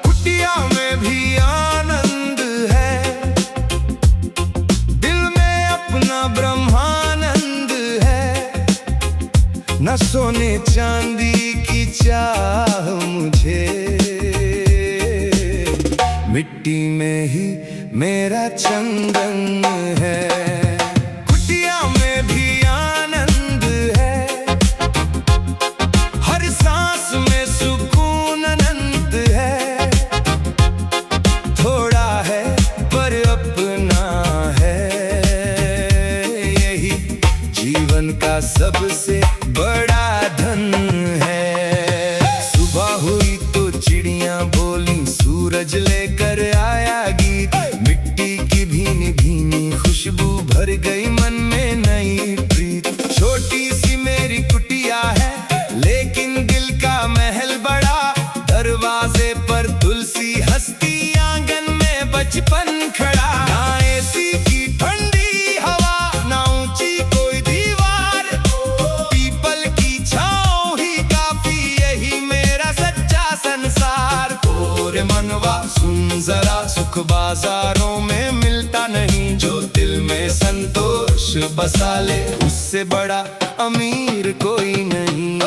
कुटिया में भी आनंद है, दिल में अपना ब्रह्मानंद है। न सोने चांदी की चाह मुझे, मिट्टी में ही मेरा चंदन है। कुटिया में भी आनंद है, हर सांस में सुकून अनंत है। थोड़ा है पर अपना है, यही जीवन का सबसे बड़ा धन है। सुबह हुई तो चिड़ियां बोली, सूरज लेकर आया गीत। मिट्टी की भीनी भीनी खुशबू भर गई मन में नई प्रीत। छोटी सी मेरी कुटिया है, लेकिन दिल का महल बड़ा। दरवाजे पर तुलसी हंसती, आंगन में बचपन खड़ा। ना एसी की ठंडी हवा, ना ऊंची कोई दीवार। पीपल की छाँव ही काफी, यही मेरा सच्चा संसार। और मनवा सुन जरा, सुख बाजारों में मिलता नहीं। जो दिल में संतोष बसा ले, उससे बड़ा अमीर कोई नहीं।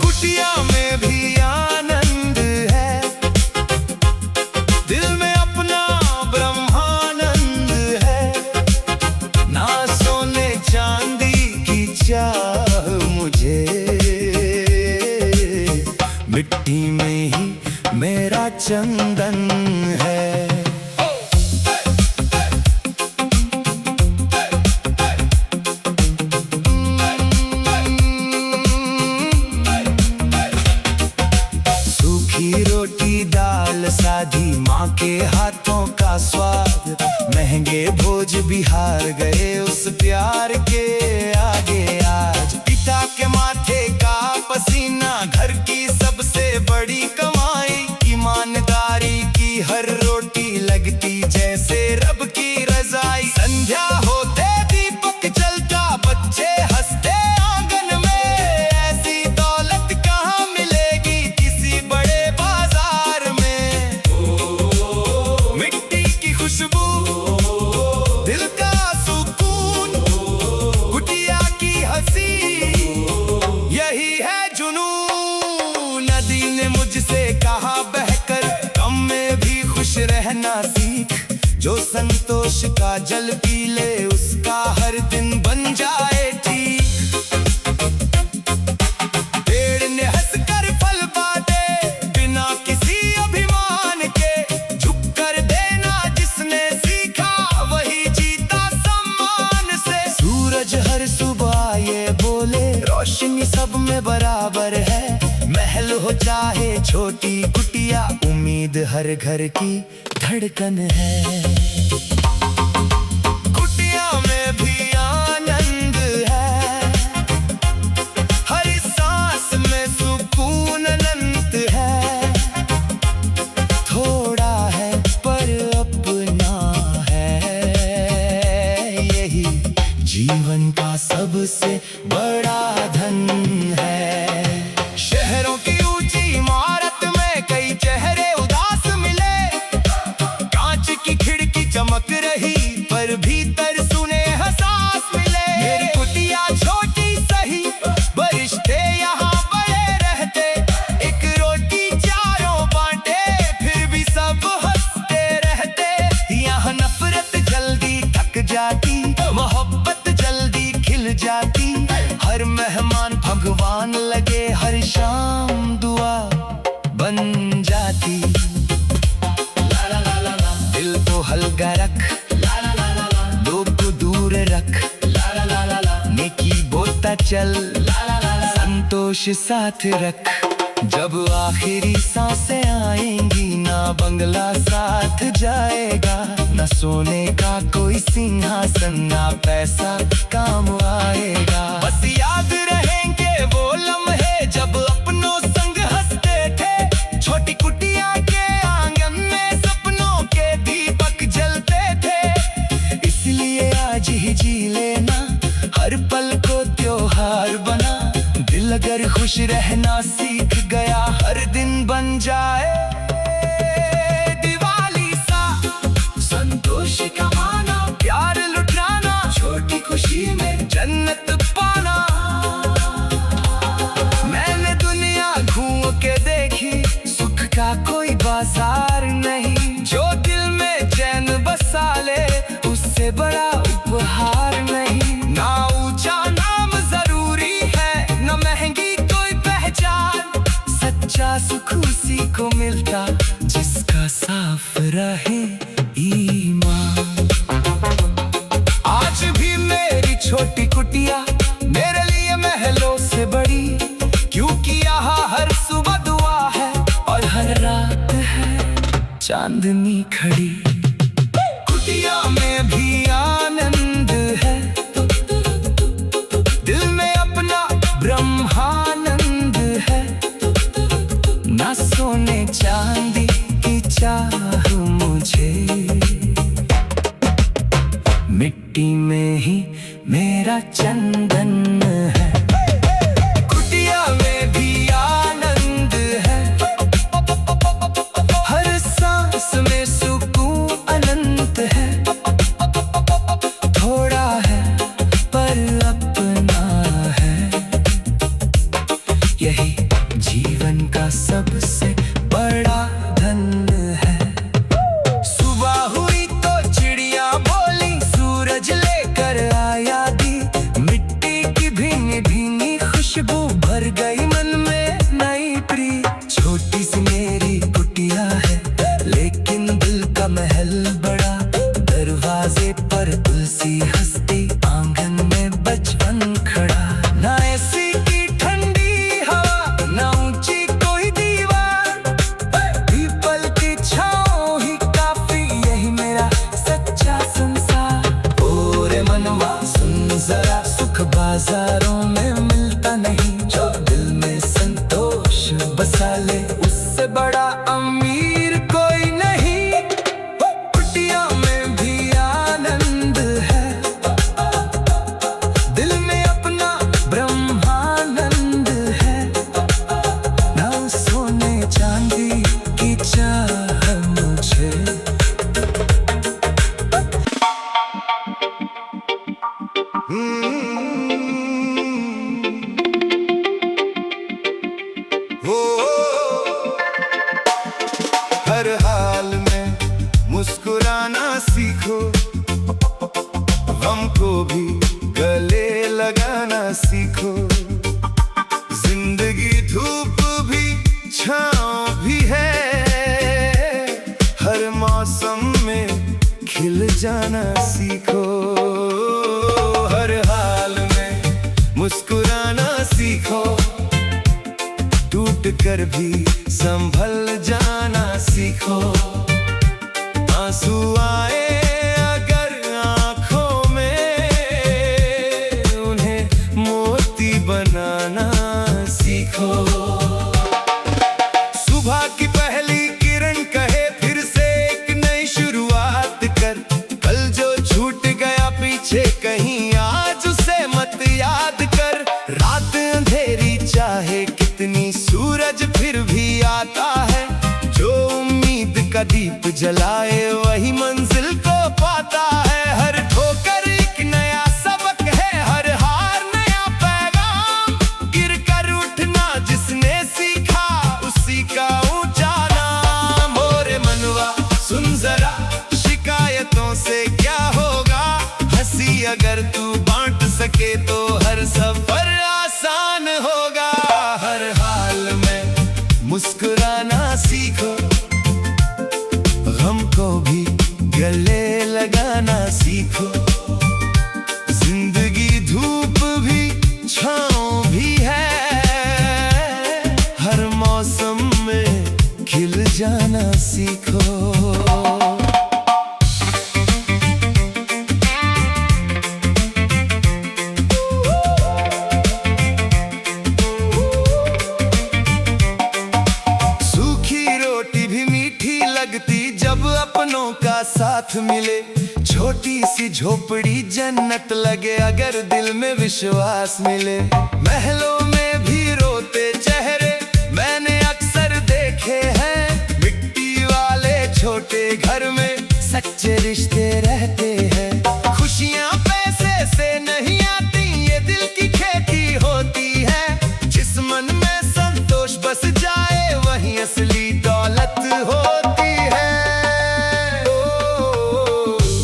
कुटिया में भी आनंद है, दिल में अपना ब्रह्मानंद है। ना सोने चांदी की चाह मुझे, मिट्टी में ही मेरा चंदन है। सूखी रोटी दाल साधी, माँ के हाथों का स्वाद। महंगे भोज भी हार गए उस प्यार के आगे। आज पिता के माथे का पसीना, घर की सबसे बड़ी कमाई। ईमानदारी की हर रोटी लगती जैसे रब की रजाई। संध्या होते दीपक जलता, बच्चे हंसते आंगन में। ऐसी दौलत कहाँ मिलेगी किसी बड़े बाजार में। मिट्टी की खुशबू, दिल का सुकून, कुटिया की हंसी, यही है जुनून। नदी ने मुझसे कहा बहकर, गम में भी खुश रहना सीख। जो संतोष का जल पी ले, उसका हर दिन बन जाए ठीक। पेड़ ने हंसकर फल बांटे, बिना किसी अभिमान के। झुक कर देना जिसने सीखा, वही जीता सम्मान से। सूरज हर सुबह ये बोले, रोशनी सब में बराबर है। महल हो चाहे छोटी कुटिया, उम्मीद हर घर की धड़कन है। कुटिया में भी आनंद है, हर सांस में सुकून अनंत है। थोड़ा है पर अपना है, यही जीवन का सबसे बड़ा धन है। शहरों की ऊंची इमारत में कई चेहरे उदास मिले। कांच की खिड़की चमक रही, पर भीतर सुने एहसास मिले। मेरी कुटिया छोटी सही, बरिश्ते यहाँ बड़े रहते। एक रोटी चारों बांटे, फिर भी सब हंसते रहते। यहाँ नफरत जल्दी थक जाती, मोहब्बत जल्दी खिल जाती। हर मेहमान भगवान लगे, हर शाम दुआ बन जाती। दिल को हल्का रख, लोग को दूर रख। नेकी बोलता चल, संतोष साथ रख। जब आखिरी सांसें आएंगी, ना बंगला साथ जाएगा। न सोने का कोई सिंहासन, ना पैसा काम आएगा। बस याद रहेंगे वो लम्हे, जब अपनों संग हंसते थे। छोटी कुटिया के आंगन में सपनों के दीपक जलते थे। इसलिए आज ही जी ले अगर खुश रहना सीख गया, हर दिन बन जाए दिवाली सा। संतोष कमाना, प्यार लुटाना, छोटी खुशी में जन्नत पाना। मैंने दुनिया घूम के देखी, सुख का कोई बाजार नहीं। जो दिल में चैन बसा ले, उससे बड़ा उपहार नहीं। ना ऊंचा नाम जरूरी है, न महंगी कोई पहचान। सच्चा सुख उसी को मिलता, जिसका साफ रहे ईमान। आज भी मेरी छोटी कुटिया मेरे लिए महलों से बड़ी, क्योंकि यहाँ हर सुबह दुआ है और हर रात है चांदनी खड़ी। कुटिया में भी आनंद है, दिल में अपना ब्रह्मानंद है। ना सोने चांदी की चाह मुझे, मिट्टी में ही मेरा चंदन है। कुटिया में भी आनंद है, हर सांस में सुकून अनंत है। थोड़ा है पर अपना है, यही जीवन का सबसे बड़ा धन है। सुबह हुई तो चिड़िया बोली, सूरज लेकर आया दी। मिट्टी की भीनी भीनी खुशबू भर गई मन में नई प्री। छोटी सी मेरी कुटिया है, लेकिन दिल का महल बड़ा। दरवाजे पर तुलसी हंसती, आंगन में बचपन खड़ा। ना ऐसी की ठंडी हवा, ना ऊंची कोई दीवार। पीपल की छाँव ही काफी, यही मेरा सच्चा संसार। ओरे मनवा सुन जरा, सुख बाजारों में मिलता नहीं। जो दिल में संतोष बसा ले, उससे बड़ा अमीर कोई नहीं। कुटिया में भी आनंद है, दिल में अपना ब्रह्मानंद है। ना सोने चांदी की चाह मुझे। हर हाल में मुस्कुराना सीखो, गम को भी गले लगाना सीखो। जिंदगी धूप भी छाँव भी है, हर मौसम में खिल जाना सीखो। हर हाल में मुस्कुराना सीखो, टूट कर भी संभल जाना सीखो। आंसू आए अगर आंखों में, उन्हें मोती बनाना सीखो। सुबह की पहली किरण कहे, फिर से एक नई शुरुआत कर। कल जो छूट गया पीछे कहीं, आज उसे मत याद कर। रात अंधेरी चाहे कितनी, सूरज फिर भी आता है। जो उम्मीद का दीप जलाए, वही मंजिल को पाता है। हर ठोकर एक नया सबक है, हर हार नया पैगाम। गिर कर उठना जिसने सीखा, उसी का ऊंचा नाम। और मनवा सुन जरा, शिकायतों से क्या होगा। हंसी अगर तू बांट सके, तो हर सफर आसान होगा। हर हाल में मुस्कुराना सीखो, गम को भी गले लगाना सीखो। जिंदगी धूप भी छाँव भी है, हर मौसम में खिल जाना सीखो। जब अपनों का साथ मिले, छोटी सी झोपड़ी जन्नत लगे। अगर दिल में विश्वास मिले, महलों में भी सच्चे रिश्ते रहते हैं। खुशियाँ पैसे से नहीं आती, ये दिल की खेती होती है। जिस मन में संतोष बस जाए वही असली दौलत होती है।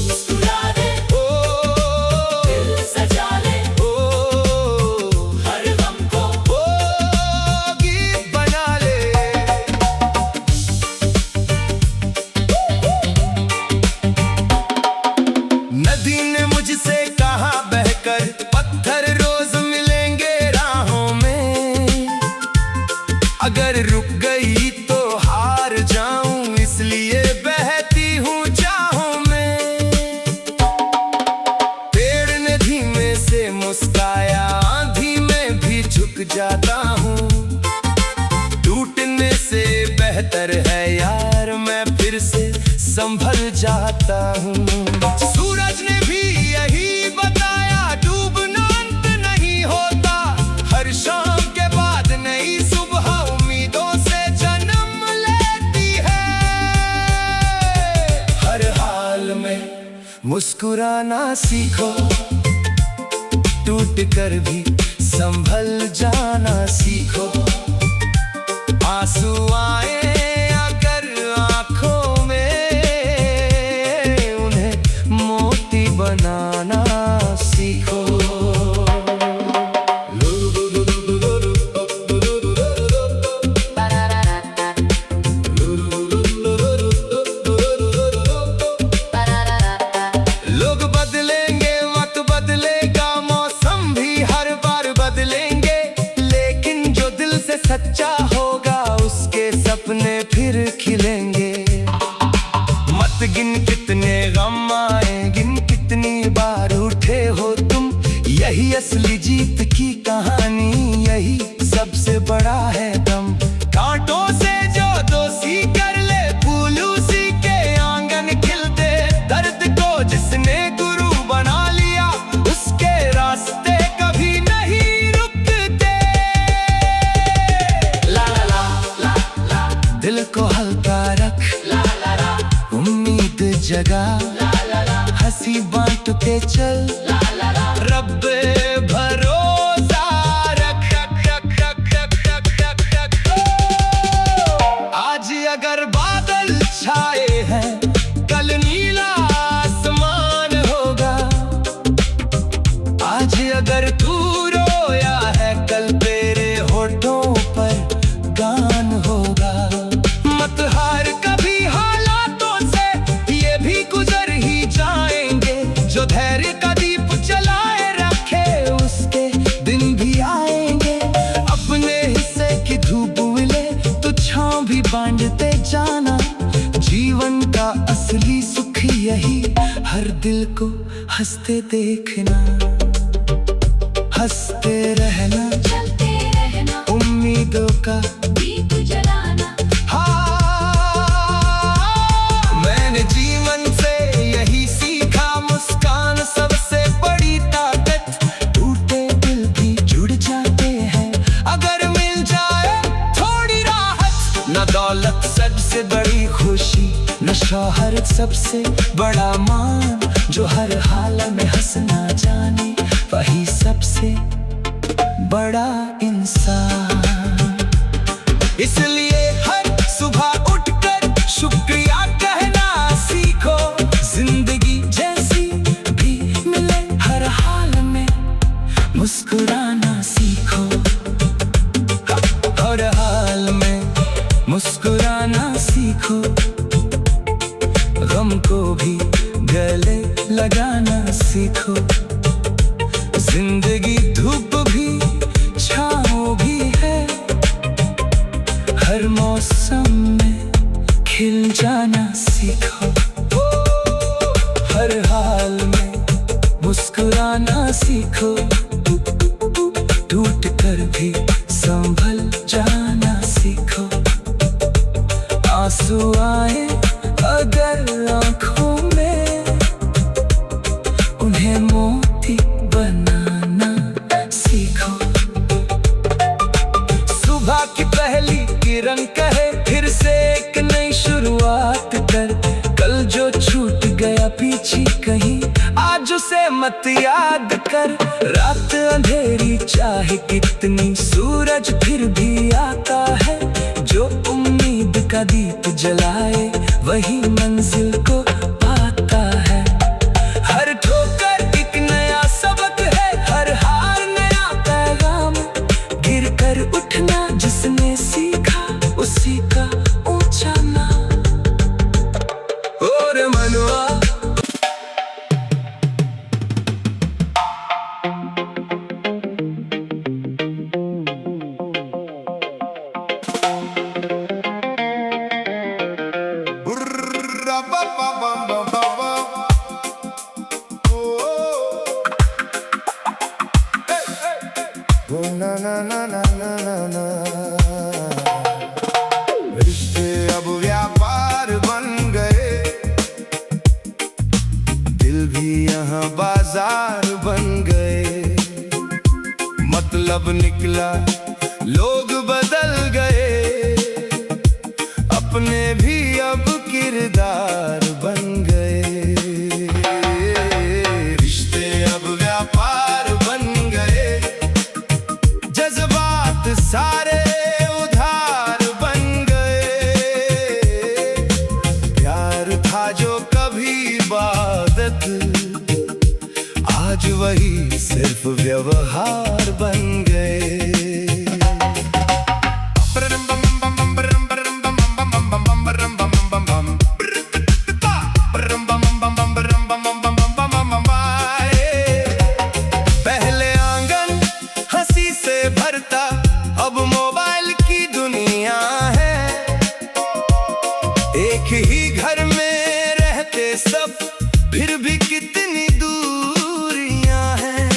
मुस्कुरा दे, दिल सजा ले, हर गम को गीत बना ले। नदी ने मुझसे कहा बहकर, पत्थर रोज मिलेंगे राहों में। अगर रुक गई तो हार जाऊं, इसलिए बहती हूँ चाहों में। पेड़ ने धीमे से मुस्काया, आंधी में भी झुक जाता हूँ। टूटने से बेहतर है यार, मैं फिर से संभल जाता हूँ। सूरज ने भी यही बताया, डूबना अंत नहीं होता। हर शाम के बाद नई सुबह उम्मीदों से जन्म लेती है। हर हाल में मुस्कुराना सीखो, टूट कर भी संभल जाना सीखो। आंसू आए अगर आंखों में, उन्हें मोती बनाना सीखो। लोग बदलेंगे, वक्त बदलेगा, मौसम भी हर बार बदलेंगे, लेकिन जो दिल से सच्चा होगा उसके सपने फिर खिलेंगे। मत गिन कितने गम आए, गिन कितनी बार उठे हो तुम। यही असली जीत की कहानी, यही सबसे बड़ा है दम। कांटों से जो दोस्ती कर ले, फूल उसी के आंगन खिलते। दर्द को जिसने गुरु बना लिया, उसके रास्ते कभी नहीं रुकते। ला ला ला ला ला, दिल को हल्का रख, ला ला ला, उम्मीद जगा, ला ला ला, हंसी बांट के चल। ला ला ला, रब भरोसा रख, रख, रख, रख, रख, रख, रख, रख। आज अगर बादल छाए हैं, कल नीला आसमान होगा। आज अगर तू रोया है, कल तेरे होठों पर गान होगा। मत हार कभी हालातों से, ये भी गुजर ही जाएंगे। जो धैर्य का दीप जलाए रखे, उसके दिन भी आएंगे। अपने हिस्से की धूप मिले तो छांव भी बांटते जाना। जीवन का असली सुख यही, हर दिल को हंसते देखना। हंसते रहना, चलते रहना, उम्मीदों का दीप जलाना। मैंने जीवन से यही सीखा, मुस्कान सबसे बड़ी ताकत। टूटे दिल भी जुड़ जाते हैं, अगर मिल जाए थोड़ी राहत। न दौलत सबसे बड़ी खुशी, न शोहरत सबसे बड़ा मान। जो हर हाल में हंसना जाने, वही सबसे बड़ा इंसान। इसलिए हर सुबह उठकर शुक्रिया कहना सीखो। जिंदगी जैसी भी मिले, हर हाल में मुस्कुराना सीखो। हर हाल में मुस्कुराना सीखो। गम को भी गले लगाना सीखो। जिंदगी धूप भी छाँव भी है, हर मौसम में खिल जाना सीखो। हर हाल में मुस्कुराना सीखो। टूट कर भी संभल जाना सीखो। आंसू आए अगर आंखों में, उन्हें मोती बनाना सीखो। सुबह की पहली किरण कहे, फिर से एक नई शुरुआत कर। कल जो छूट उसे मत याद कर। रात अंधेरी चाहे कितनी, सूरज फिर भी आता है। जो उम्मीद का दीप जलाए वही मंजिल को पाता है। हर ठोकर एक नया सबक है, हर हार नया पैगाम। गिर कर उठना जिसने सीखा, उसी का ऊंचा नाम। और मनवा रिश्ते अब व्यापार बन गए, दिल भी यहाँ बाजार बन गए। मतलब निकला, लोग बदल गए, अपने भी अब किरदार बन गए। रिश्ते अब व्यापार बन गए, जज्बात सारे उधार बन गए। प्यार था जो कभी इबादत, आज वही सिर्फ व्यवहार बन गए। पहले आंगन हंसी से भरता, अब मोबाइल की दुनिया है। एक ही घर में रहते सब, फिर भी कितनी दूरियां हैं।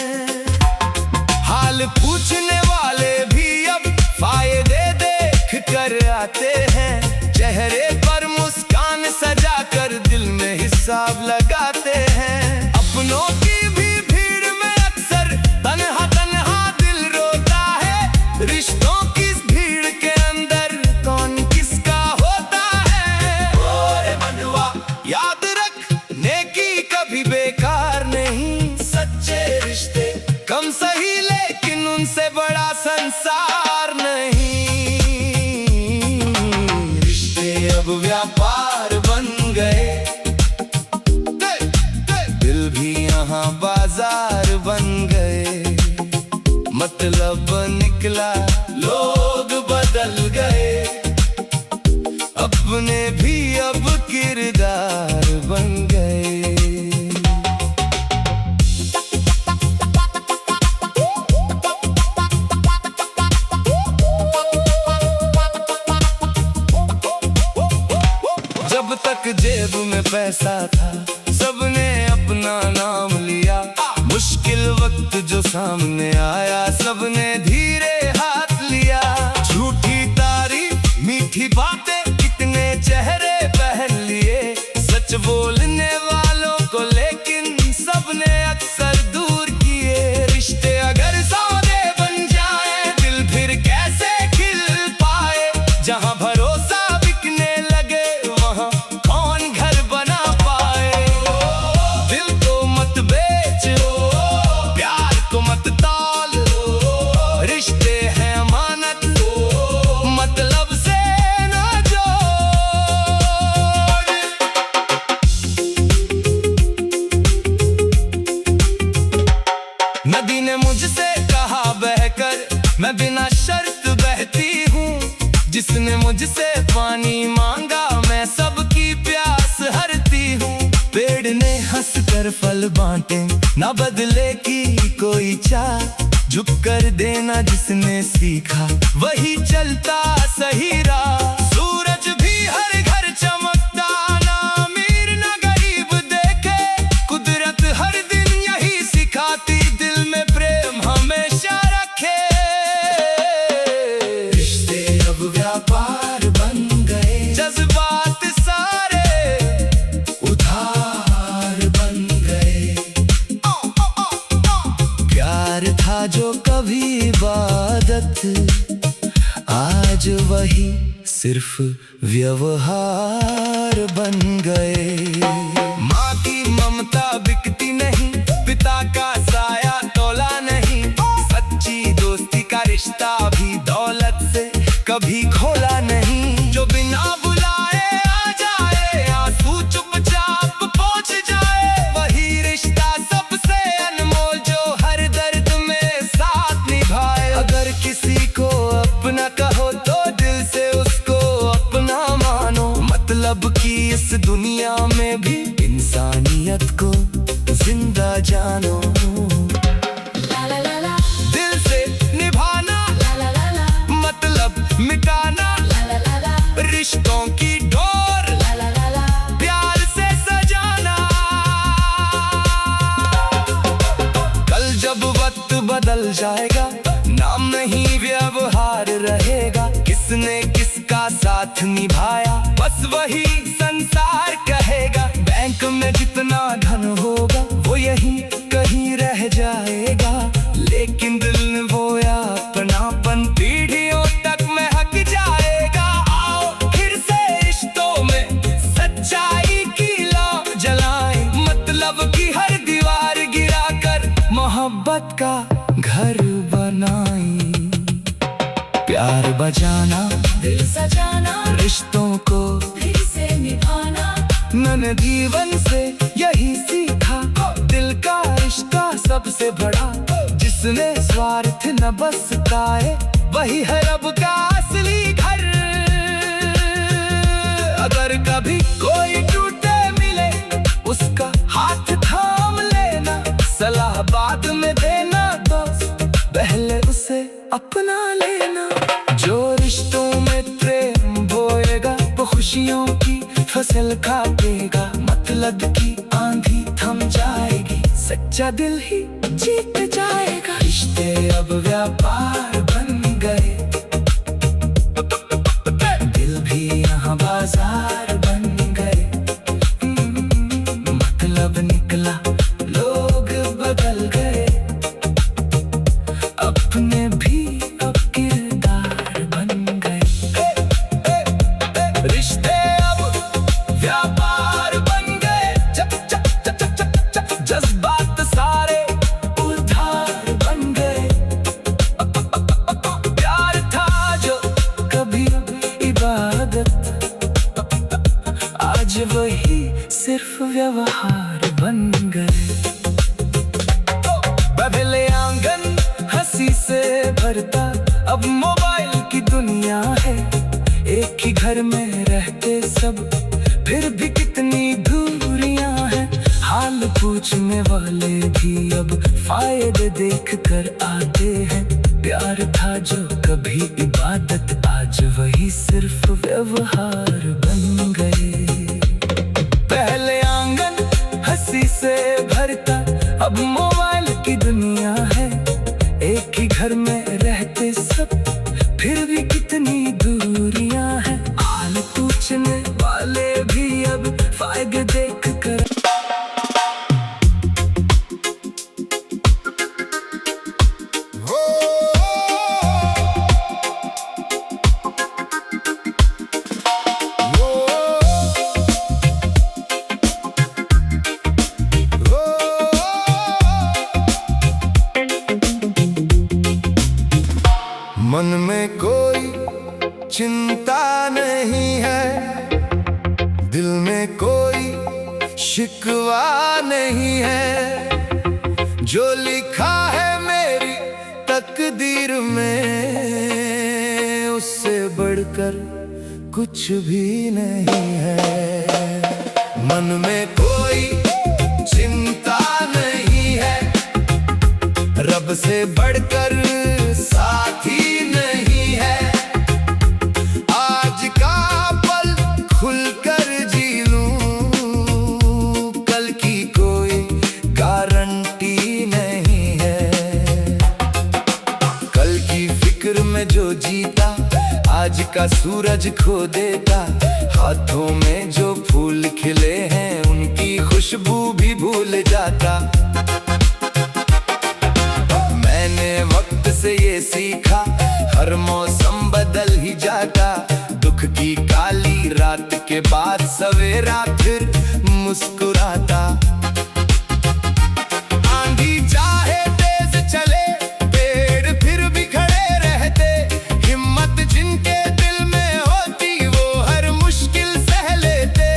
हाल पूछने वाले भी अब फायदे देख कर आते हैं। चेहरे पर मुस्कान सजा कर दिल में हिसाब लगाते हैं। अपनों की भी भीड़ में अक्सर तन्हा तन्हा दिल रोता है। रिश्तों की इस भीड़ के अंदर कौन किसका होता है। ओरे बंधुआ याद रख, नेकी कभी बेकार नहीं। सच्चे रिश्ते कम सही, लेकिन उनसे बड़ा संसार नहीं। रिश्ते अब व्यापार बन गए, दिल भी यहाँ बाजार बन गए। मतलब निकला, लोग बदल गए, अपने भी अब किरदार बन गए। जब तक जेब में पैसा था, सबने अपना नाम लिया। मुश्किल वक्त जो सामने आया, सबने धीरे हाथ लिया। झूठी तारीफ, मीठी बातें, कितने चेहरे पहन लिए। सच बोलने वालों को लेकिन सबने अक्सर दूर किए। रिश्ते अगर सौदे बन जाए, दिल फिर कैसे खिल पाए। जहाँ भरोसा बिकने लगे, वहाँ कौन घर बना पाए। दिल को मत बेचो, प्यार को मत तौल। रिश्ते हैं अमानत, मतलब से न जोड़। नदी ने मुझसे कहा बहकर, मैं बिना शर्त बहती हूँ। जिसने मुझसे पानी मांगा, मैं सबकी प्यास हरती हूँ। पेड़ ने हंसकर फल बांटे, ना बदले की कोई चाह। झुक कर देना जिसने सीखा, वही चलता सही राह। सूरज भी हर घर चमकता, ना अमीर ना गरीब देखे। कुदरत हर दिन यही सिखाती, दिल में प्रेम हमेशा रखे। रिश्ते अब व्यापार बन गए, जज्बात सारे उधार बन गए। प्यार था जो कभी इबादत, आज वही सिर्फ व्यवहार बन गए। माँ की ममता बिकती नहीं, जानो। ला ला ला ला दिल से निभाना, ला ला ला ला मतलब मिटाना, ला ला ला ला रिश्तों की डोर ला ला ला ला प्यार से सजाना। कल जब वक्त बदल जाएगा, नाम नहीं व्यवहार रहेगा। किसने किसका साथ निभाया, बस वही संसार कहेगा। बैंक में जितना धन होगा, वो यहीं कहीं रह जाएगा। लेकिन दिल में वो अपनापन पीढ़ियों तक महक जाएगा। आओ फिर से रिश्तों में सच्चाई की लौ जलाएं, मतलब की हर दीवार गिराकर मोहब्बत का घर बनाएं। प्यार बजाना, दिल सजाना, रिश्तों को फिर से निभाना। मैंने जीवन से यही सीखा, दिल का रिश्ता सबसे बड़ा। जिसने स्वार्थ न बसताए, वही है रब का असली घर। अगर कभी कोई टूटे मिले, उसका हाथ थाम लेना। सलाह बाद में देना दोस्त, पहले उसे अपना लेना। जो रिश्तों में प्रेम बोएगा, वो खुशियों की फसल काटेगा। मतलब की आंधी थम जाएगी, सच्चा दिल ही जीत जाएगा। रिश्ते अब व्यापार बन गए, दिल भी यहाँ बाजार बन गए। मतलब निकला, लोग बदल गए, अपने भी अब किरदार बन गए। रिश्ते अब व्यापार बन गए, जज्बात सारे उधार बन गए। प्यार था जो कभी इबादत, आज वही सिर्फ व्यवहार बन गए। पहले आंगन हंसी से भरता, अब मोबाइल की दुनिया है। एक ही घर में रहते सब, फिर भी कितनी दूरियां हैं। हाल पूछने वाले भी अब फायदे देख कर आते हैं। प्यार था जो कभी इबादत, आज वही सिर्फ व्यवहार बन गए। पहले आंगन हंसी से भरता, अब मोबाइल की दुनिया है। एक ही घर में रहते सब, फिर भी कितनी दूरियां हैं। हाल पूछने वाले भी अब फायदे देख कर मन में कोई चिंता नहीं है, दिल में कोई शिकवा नहीं है। जो लिखा है मेरी तकदीर में, उससे बढ़कर कुछ भी नहीं है। मन में कोई चिंता नहीं है, रब से बढ़कर साथी नहीं है। आज का पल खुलकर जी लूं, कल की कोई गारंटी नहीं है। कल की फिक्र में जो जीता, आज का सूरज खो देता। हाथों में जो फूल खिले हैं, उनकी खुशबू भी भूल जाता। मैंने वक्त से ये सीखा, हर मौसम बदल ही जाता। दुख की काली रात के बाद सवेरा फिर मुस्कुराता। आंधी चाहे तेज चले, पेड़ फिर भी खड़े रहते। हिम्मत जिनके दिल में होती, वो हर मुश्किल सह लेते।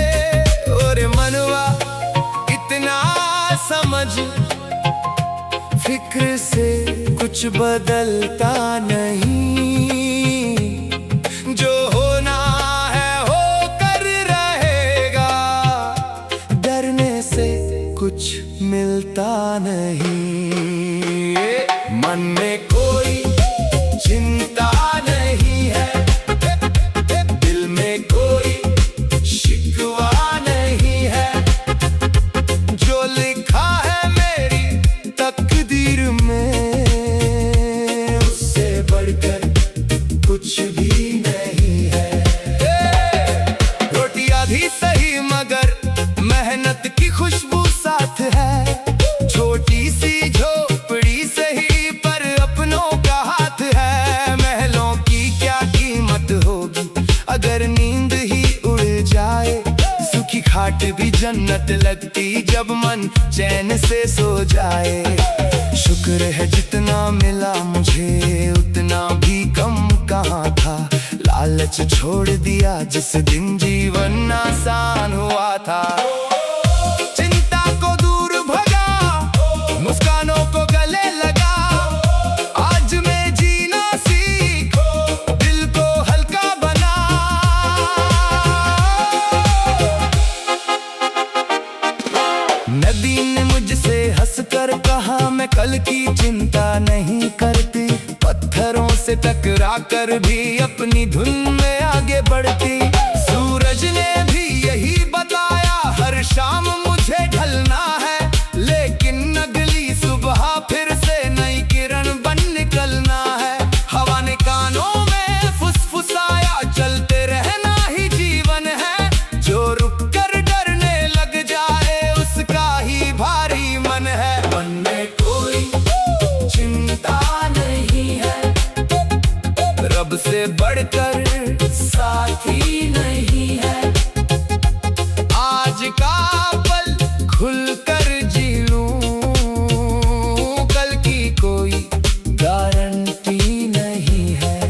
और मनवा इतना समझ, फिक्र से कुछ बदलता नहीं। जो होना है होकर रहेगा, डरने से कुछ मिलता नहीं, मन में कोई चिंता नहीं है, दिल में कोई शिकवा नहीं है, जो लिखा है मेरी तकदीर में उससे बढ़कर कुछ भी नहीं है। रोटी आधी सही मगर मेहनत की खुशबू साथ है, छोटी सी झोपड़ी सही पर अपनों का हाथ है। महलों की क्या कीमत होगी अगर नींद ही उड़ जाए, सुखी खाट भी जन्नत लगती जब मन चैन से सो जाए। शुक्र है जितना मिला मुझे उतना भी कम कहाँ था, लालच छोड़ दिया जिस दिन जीवन आसान हुआ था। चिंता को दूर भगा, मुस्कानों को गले लगा, आज मैं जीना सीख, दिल को हल्का बना। नदी ने मुझसे हंसकर कहा मैं कल की चिंता नहीं करती, पत्थरों से टकरा कर भी अपनी धुन में आगे बढ़ती। सूरज ने भी यही बताया हर शाम मुझे ढलना है, लेकिन अगली सुबह फिर से नई किरण बन निकलना है। हवा ने कानों में फुसफुसाया चलते रहना ही जीवन है, जो रुक कर डरने लग जाए उसका ही भारी मन है। मन में कोई चिंता नहीं है, रब से बढ़कर साथी नहीं है, आज का पल खुलकर जी लूं, कल की कोई गारंटी नहीं है।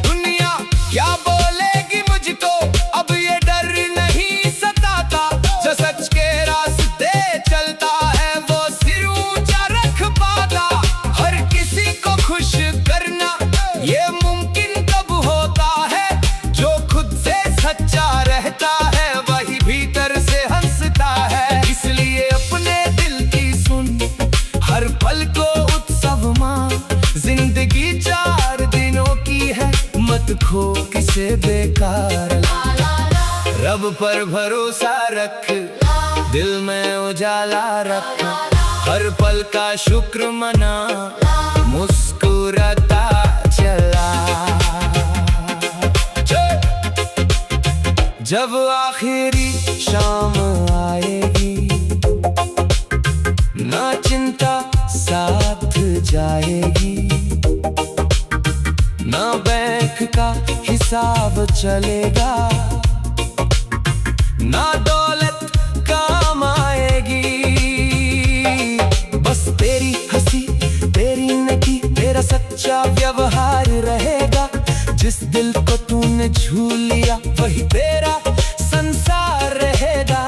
दुनिया क्या बोलेगी मुझको अब ये डर नहीं सताता, जो सच के रास्ते चलता है वो सिर ऊंचा रख पाता। हर किसी को खुश करना ये मुमकिन कब होता है, जो खुद से सच्चा रहता है वही भीतर से हंसता है। इसलिए अपने दिल की सुन, हर पल को उत्सव मान, जिंदगी 4 दिनों की है, मत खो किसे बेकार। रब पर भरोसा रख, दिल में उजाला रख, हर पल का शुक्र मना, मुस्कुराता चला। जब आखिरी शाम आएगी ना चिंता साथ जाएगी, ना बैंक का हिसाब चलेगा, ना दौलत काम आएगी, बस तेरी हंसी तेरी नेकी तेरा सच्चा व्यवहार रहेगा। जिस दिल को तूने छू लिया वही तेरा संसार रहेगा।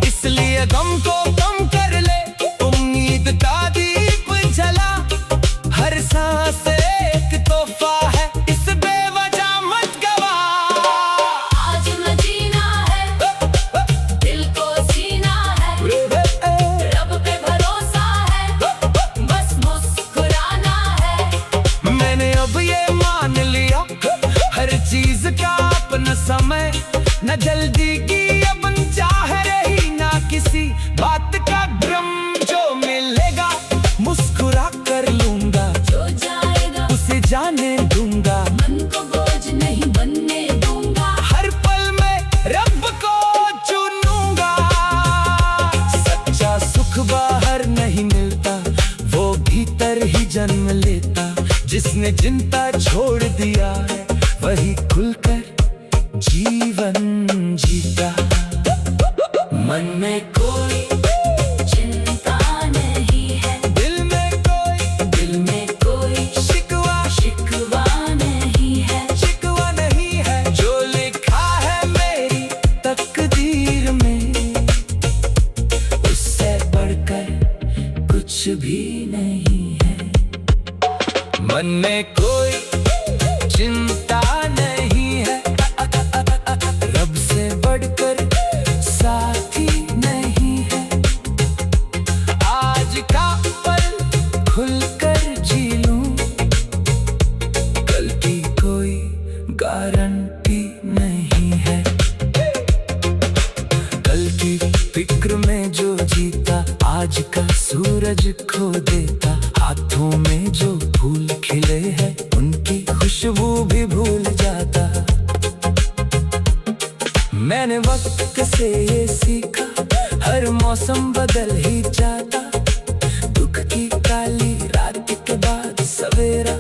इसलिए गम को कम कर ले, उम्मीद का दीप जला, हर सांस एक तोहफा है, इस बेवजह मत गवा। आज न जीना है, दिल को सीना है, रब पे भरोसा है, बस मुस्कुराना है। मैंने अब ये मान लिया हर चीज का अपना समय, न जल्दी की अपन चाह रही ना किसी बात का भ्रम। जो मिलेगा मुस्कुरा कर लूंगा, जो जाएगा उसे जाने दूंगा, मन को बोझ नहीं बनने दूंगा, हर पल में रब को चुनूंगा। सच्चा सुख बाहर नहीं मिलता, वो भीतर ही जन्म लेता। जिसने चिंता छोड़ दिया है वही खुलकर जीवन जीता। मन में कोई चिंता नहीं है, दिल में कोई शिकवा नहीं है, जो लिखा है मेरी तकदीर में उससे बढ़कर कुछ भी नहीं है। मन में कोई चिंता नहीं है, रब से बढ़कर साथी नहीं है, फिक्र में जो जीता आज का सूरज खो देता। हाथों में जो फूल खिले हैं उनकी खुशबू भी भूल जाता। मैंने वक्त से ये सीखा, हर मौसम बदल ही जाता। दुख की काली रात के बाद सवेरा